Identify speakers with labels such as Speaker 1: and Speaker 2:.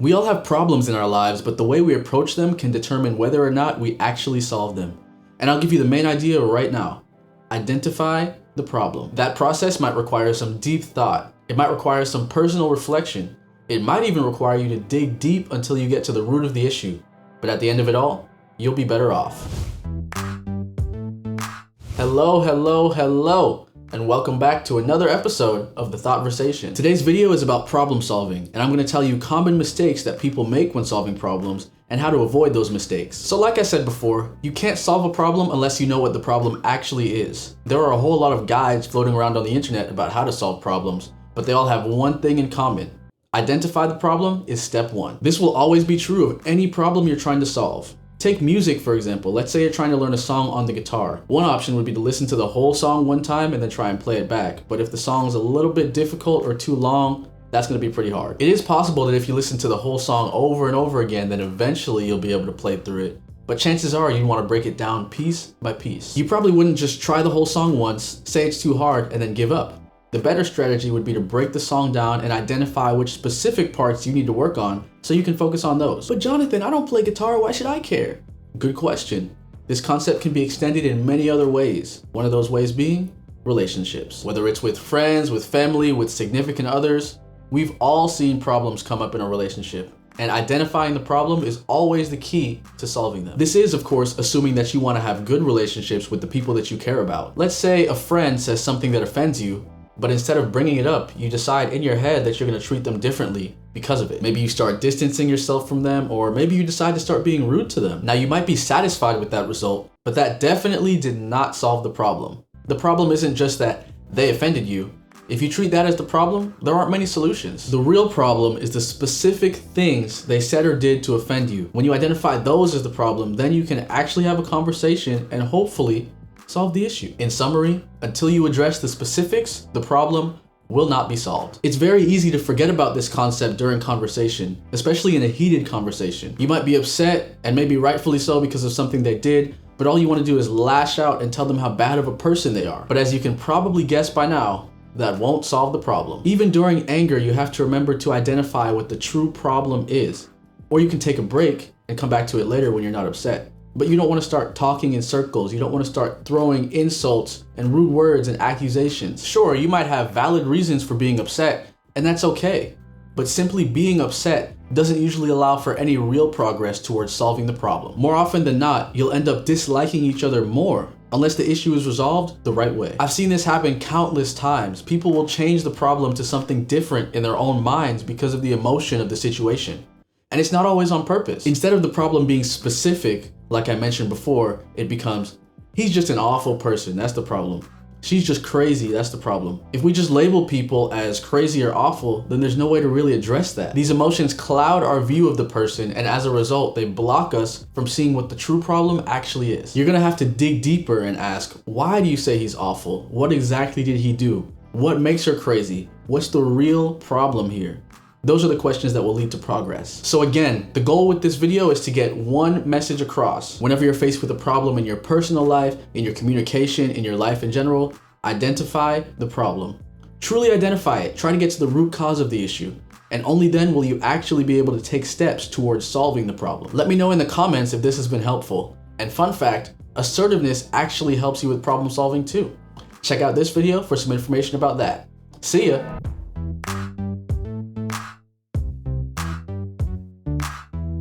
Speaker 1: We all have problems in our lives, but the way we approach them can determine whether or not we actually solve them. And I'll give you the main idea right now. Identify the problem. That process might require some deep thought. It might require some personal reflection. It might even require you to dig deep until you get to the root of the issue. But at the end of it all, you'll be better off. Hello, and welcome back to another episode of The Thoughtversation. Today's video is about problem solving, and I'm going to tell you common mistakes that people make when solving problems and how to avoid those mistakes. So like I said before, you can't solve a problem unless you know what the problem actually is. There are a whole lot of guides floating around on the internet about how to solve problems, but they all have one thing in common. Identify the problem is step one. This will always be true of any problem you're trying to solve. Take music, for example. Let's say you're trying to learn a song on the guitar. One option would be to listen to the whole song one time and then try and play it back. But if the song's a little bit difficult or too long, that's going to be pretty hard. It is possible that if you listen to the whole song over and over again, then eventually you'll be able to play through it. But chances are you want to break it down piece by piece. You probably wouldn't just try the whole song once, say it's too hard, and then give up. The better strategy would be to break the song down and identify which specific parts you need to work on so you can focus on those. But Jonathan, I don't play guitar, why should I care? Good question. This concept can be extended in many other ways. One of those ways being relationships. Whether it's with friends, with family, with significant others, we've all seen problems come up in a relationship. And identifying the problem is always the key to solving them. This is, of course, assuming that you want to have good relationships with the people that you care about. Let's say a friend says something that offends you, but instead of bringing it up, you decide in your head that you're going to treat them differently because of it. Maybe you start distancing yourself from them, or maybe you decide to start being rude to them. Now, you might be satisfied with that result, but that definitely did not solve the problem. The problem isn't just that they offended you. If you treat that as the problem, there aren't many solutions. The real problem is the specific things they said or did to offend you. When you identify those as the problem, then you can actually have a conversation and hopefully solve the issue. In summary, until you address the specifics, the problem will not be solved. It's very easy to forget about this concept during conversation, especially in a heated conversation. You might be upset, and maybe rightfully so because of something they did, but all you want to do is lash out and tell them how bad of a person they are. But as you can probably guess by now, that won't solve the problem. Even during anger, you have to remember to identify what the true problem is. Or you can take a break and come back to it later when you're not upset. But you don't want to start talking in circles. You don't want to start throwing insults and rude words and accusations. Sure, you might have valid reasons for being upset, and that's okay. But simply being upset doesn't usually allow for any real progress towards solving the problem. More often than not, you'll end up disliking each other more unless the issue is resolved the right way. I've seen this happen countless times. People will change the problem to something different in their own minds because of the emotion of the situation. And it's not always on purpose. Instead of the problem being specific, like I mentioned before, it becomes, he's just an awful person, that's the problem. She's just crazy, that's the problem. If we just label people as crazy or awful, then there's no way to really address that. These emotions cloud our view of the person, and as a result, they block us from seeing what the true problem actually is. You're gonna have to dig deeper and ask, why do you say he's awful? What exactly did he do? What makes her crazy? What's the real problem here? Those are the questions that will lead to progress. So again, the goal with this video is to get one message across. Whenever you're faced with a problem in your personal life, in your communication, in your life in general, identify the problem. Truly identify it. Try to get to the root cause of the issue. And only then will you actually be able to take steps towards solving the problem. Let me know in the comments if this has been helpful. And fun fact, assertiveness actually helps you with problem solving too. Check out this video for some information about that. See ya.